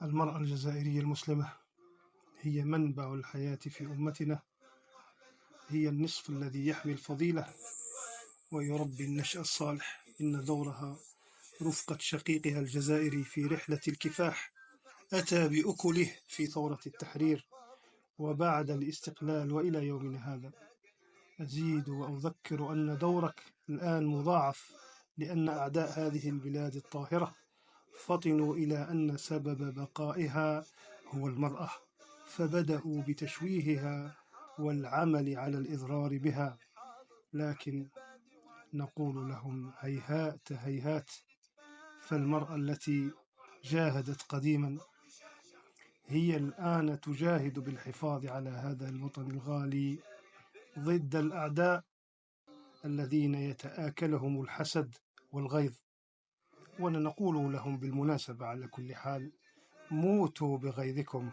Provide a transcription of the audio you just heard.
المرأة الجزائرية المسلمة هي منبع الحياة في أمتنا، هي النصف الذي يحمي الفضيلة ويربي النشأ الصالح. إن دورها رفقة شقيقها الجزائري في رحلة الكفاح أتى بأكله في ثورة التحرير وبعد الاستقلال وإلى يومنا هذا. أزيد وأذكر أن دورك الآن مضاعف، لأن أعداء هذه البلاد الطاهرة فطنوا إلى أن سبب بقائها هو المرأة، فبدأوا بتشويهها والعمل على الإضرار بها. لكن نقول لهم هيهات هيهات، فالمرأة التي جاهدت قديما هي الآن تجاهد بالحفاظ على هذا الوطن الغالي ضد الأعداء الذين يتآكلهم الحسد والغيظ. ونقول لهم بالمناسبة على كل حال: موتوا بغيظكم.